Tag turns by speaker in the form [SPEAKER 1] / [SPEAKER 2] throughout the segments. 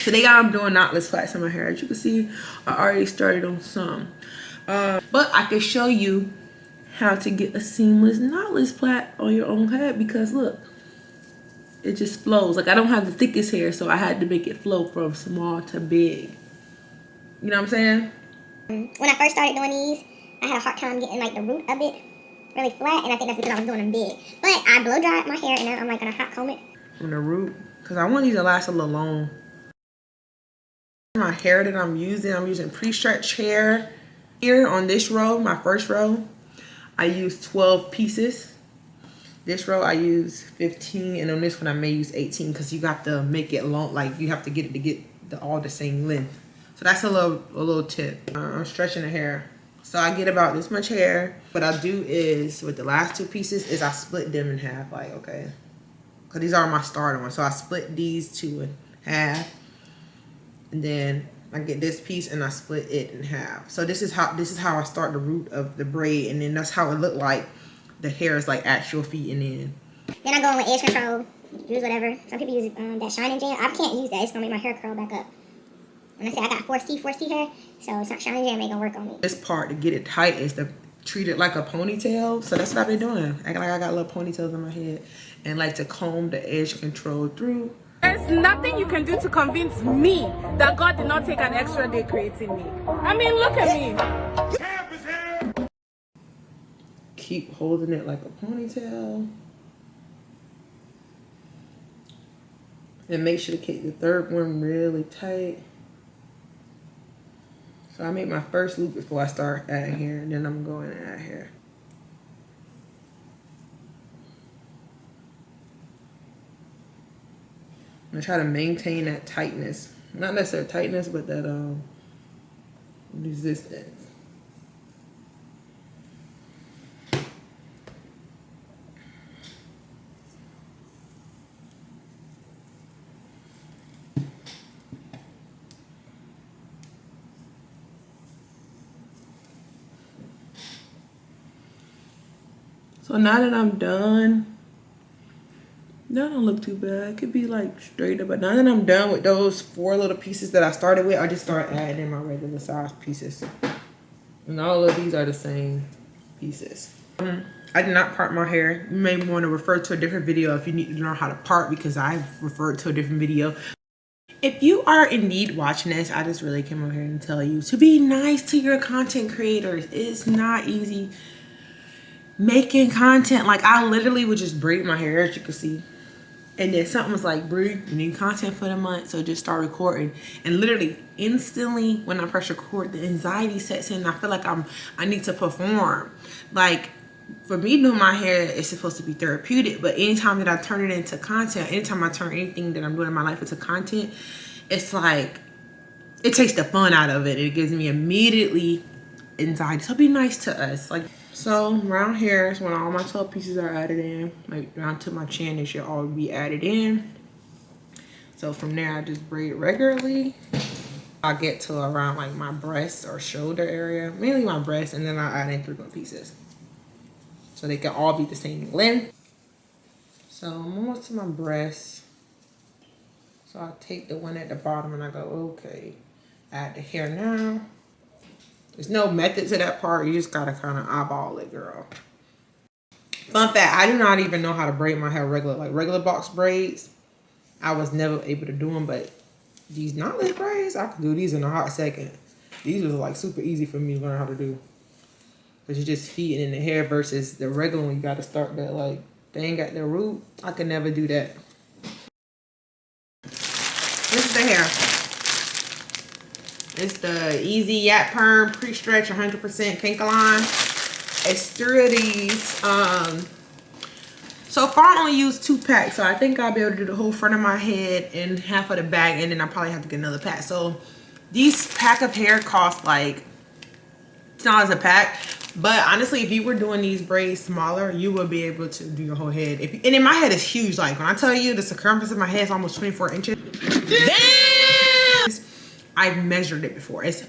[SPEAKER 1] Today I'm doing knotless plaits in my hair. As you can see, I already started on some. But I can show you how to get a seamless knotless plait on your own head, because look, it just flows. Like, I don't have the thickest hair, so I had to make it flow from small to big. You know what I'm saying?
[SPEAKER 2] When I first started doing these, I had a hard time getting like the root of it really flat, and I think that's because I was doing them big. But I blow dried my hair, and now I'm like gonna hot comb it.
[SPEAKER 1] From the root, because I want these to last a little long. My hair that I'm using pre-stretch hair. Here on this row, my first row, I use 12 pieces. This row I use 15, and on this one I may use 18, because you have to make it long. Like, you have to get it to get all the same length. So that's a little tip. I'm stretching the hair, so I get about this much hair. What I do is, with the last two pieces, is I split them in half. Like, okay, because these are my starter ones, so I split these two in half. And then I get this piece and I split it in half. So this is how I start the root of the braid, and then that's how it looked like the hair is like actual feeding in.
[SPEAKER 2] Then I go in with edge control, use whatever. Some people use that shining jam. I can't use that. It's gonna make my hair curl back up. When I say I got 4C hair, so it's not shining jam ain't gonna work on me.
[SPEAKER 1] This part to get it tight is to treat it like a ponytail. So that's what I've been doing. Acting like I got little ponytails in my head, and like to comb the edge control through.
[SPEAKER 3] There's nothing you can do to convince me that God did not take an extra day creating me. I mean, look at me.
[SPEAKER 1] Keep holding it like a ponytail. And make sure to keep the third one really tight. So I make my first loop before I start adding hair, and then I'm going to add hair. I try to maintain that tightness. Not necessarily tightness, but that resistance. So now that I'm done, that don't look too bad. It could be like straight up, but now that I'm done with those 4 little pieces that I started with, I just start adding in my regular size pieces. And all of these are the same pieces. I did not part my hair. You may want to refer to a different video if you need to learn how to part, because I've referred to a different video. If you are indeed watching this, I just really came over here and tell you to be nice to your content creators. It's not easy making content. Like, I literally would just braid my hair, as you can see. And then something was like, Bree, you need content for the month, so just start recording. And literally, instantly, when I press record, the anxiety sets in. I feel like I need to perform. Like, for me doing my hair, it's supposed to be therapeutic. But anytime that I turn it into content, anytime I turn anything that I'm doing in my life into content, it's like, it takes the fun out of it. It gives me immediately anxiety. So be nice to us. Like, so around here is when all my 12 pieces are added in. Like, down to my chin, it should all be added in. So from there, I just braid regularly. I'll get to around like my breast or shoulder area, mainly my breast, and then I'll add in 3 more pieces, so they can all be the same length. So I'm almost to my breast. So I'll take the one at the bottom and I go, okay, add the hair now. There's no method to that part. You just gotta kind of eyeball it, girl. Fun fact, I do not even know how to braid my hair regular box braids. I was never able to do them, but these knotless braids, I can do these in a hot second. These was like super easy for me to learn how to do. Because you're just feeding in the hair versus the regular one. You gotta start that, like, they ain't got the root. I could never do that. This is the hair. It's the Easy Yap Perm Pre-Stretch 100% Kinkaline. It's 3 of these. So far I only used 2 packs, so I think I'll be able to do the whole front of my head and half of the back, and then I'll probably have to get another pack. So these pack of hair cost like $10 a pack. But honestly, if you were doing these braids smaller, you would be able to do your whole head. And then my head is huge. Like, when I tell you the circumference of my head is almost 24 inches. Damn! I've measured it before. It's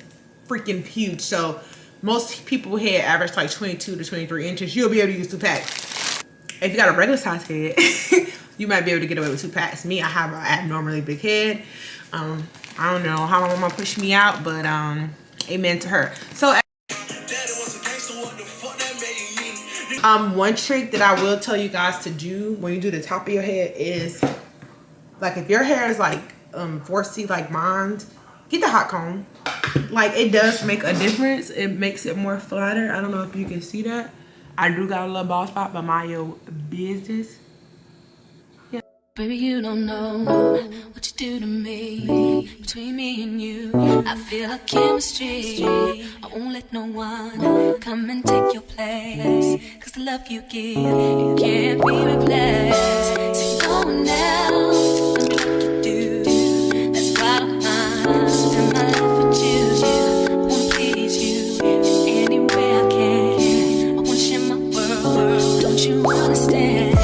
[SPEAKER 1] freaking huge. So most people head average like 22 to 23 inches. You'll be able to use 2 packs. If you got a regular size head, you might be able to get away with 2 packs. Me, I have an abnormally big head. I don't know how my mama pushed me out, but amen to her. So one trick that I will tell you guys to do when you do the top of your head is, like, if your hair is like 4C like mine, get the hot comb. Like, it does make a difference. It makes it more flatter. I don't know if you can see that. I do got a little bald spot, but mind your business. Yeah.
[SPEAKER 4] Baby, you don't know what you do to me. Between me and you, I feel a chemistry. I won't let no one come and take your place. Cause the love you give, it can't be replaced. See, no one else can do like you do. That's why I spend my life with you. I wanna please you in any way I can. I wanna share my world, don't you understand?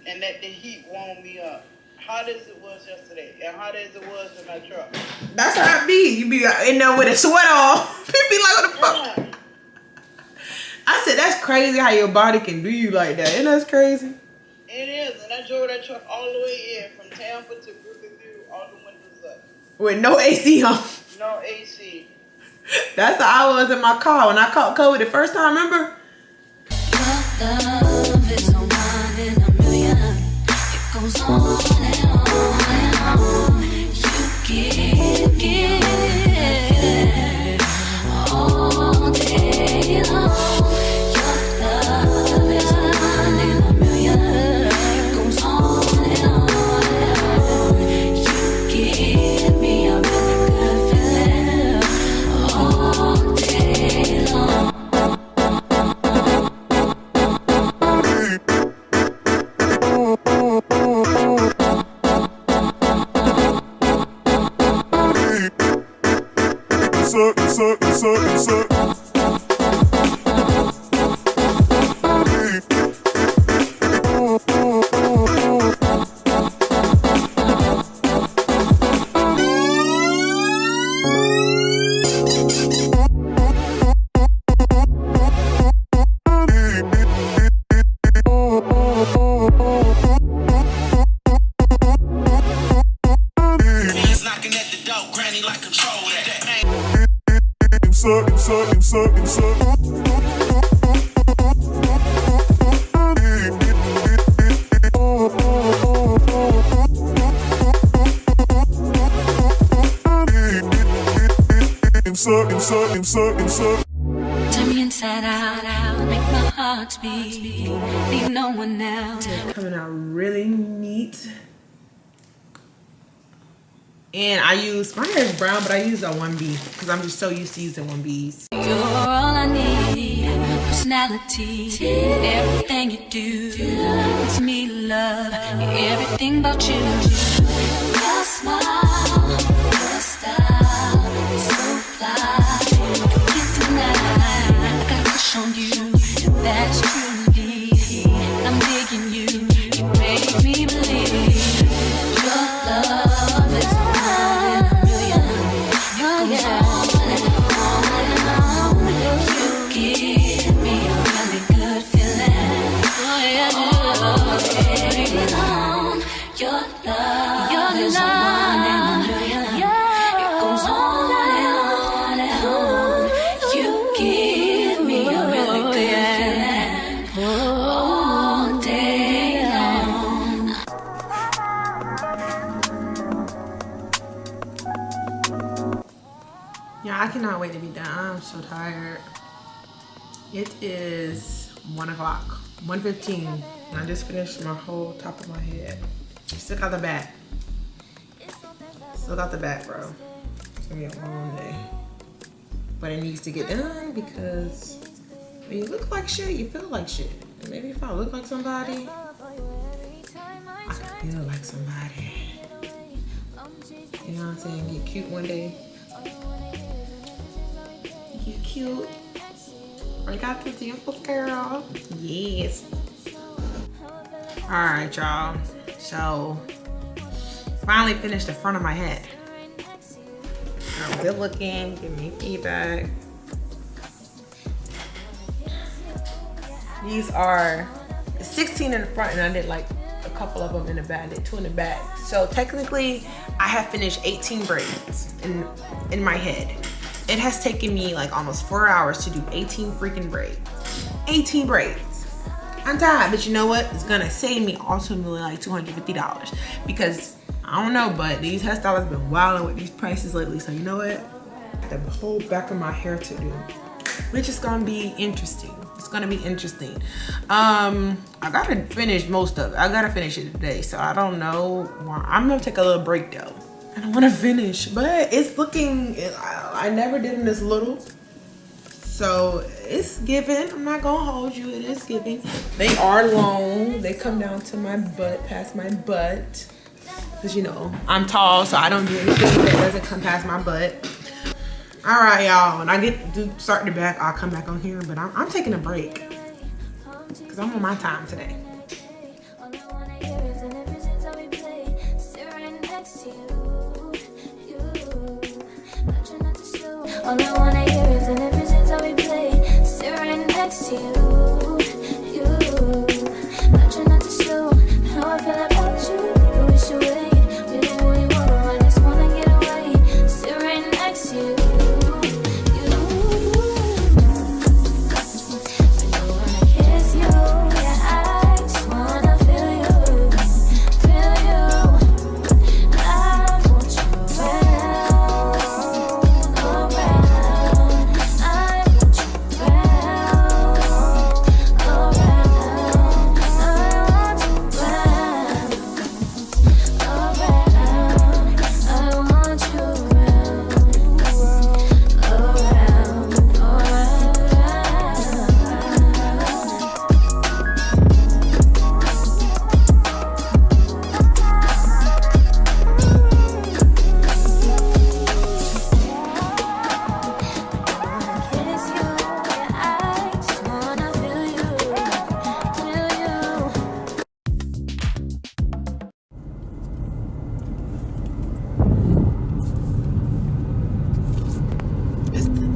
[SPEAKER 5] And that the heat warmed me up. Hot as it was yesterday, and hot as it was in my truck.
[SPEAKER 1] That's how it be. You be in there with a sweat on. People be like, what the fuck?
[SPEAKER 5] Yeah.
[SPEAKER 1] I said, that's crazy how your body can do you like that. Isn't that crazy?
[SPEAKER 5] It is, and I drove that truck all the way in from Tampa to Brooklyn View, all the windows up.
[SPEAKER 1] With no AC on.
[SPEAKER 5] No AC.
[SPEAKER 1] That's how I was in my car when I caught COVID the first time, remember?
[SPEAKER 4] Love is no one in a million. It goes on and on and on. You give all day long. Your love is no one in a million. It goes on and on and on. You give me a really good feeling all day long. Turn me inside out, make my heart beat, leave no one else.
[SPEAKER 1] Coming out really neat. And I use, my hair is brown, but I use a 1B because I'm just so used to using 1Bs.
[SPEAKER 4] You're all I need, personality, everything you do, it's me to love, everything about you. Your smile, your style, so fly. I got a crush on you, and that's true indeed. I'm digging you, you make me believe. Your love is one in a million. It goes on and on and on. You give me a really good feeling. All day long. Your love is one in a million. It goes on and on and on. You give me a really good feeling all day long.
[SPEAKER 1] Yeah, I cannot wait to be done. I'm so tired. It is 1 o'clock, 1:15, and I just finished my whole top of my head. Still got the back. Still got the back, bro. It's gonna be a long day. But it needs to get done because when you look like shit, you feel like shit. And maybe if I look like somebody, I can feel like somebody. You know what I'm saying? Get cute one day. Get cute. Break out the dimples, girl. Yes. Alright, y'all. So, finally finished the front of my head. Good looking, give me feedback. These are 16 in the front, and I did like a couple of them in the bag, 2 in the bag. So technically, I have finished 18 braids in my head. It has taken me like almost 4 hours to do 18 freaking braids. 18 braids. I'm tired, but you know what? It's gonna save me ultimately like $250 because I don't know, but these hairstylists have been wilding with these prices lately. So you know what? The whole back of my hair to do, which is gonna be interesting. It's gonna be interesting. I gotta finish most of it. I gotta finish it today, so I don't know. I'm gonna take a little break though. I don't want to finish, but it's looking. I never did them this little. So it's giving. I'm not gonna hold you. It is giving. They are long. They come down to my butt, past my butt. Cause you know I'm tall, so I don't do anything that doesn't come past my butt. All right, y'all. When I get to start the back, I'll come back on here. But I'm taking a break cause I'm on my time today.
[SPEAKER 4] All I wanna hear is an images how we play. Sit right next to you. Not trying not to show how I feel about you. I wish you wait. We don't really want, I just wanna get away. Sit right next to you. I don't wanna kiss you. Yeah, I just wanna feel you. Feel you. I want you around.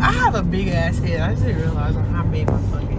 [SPEAKER 1] I have a big ass head. I just didn't realize I made my fucking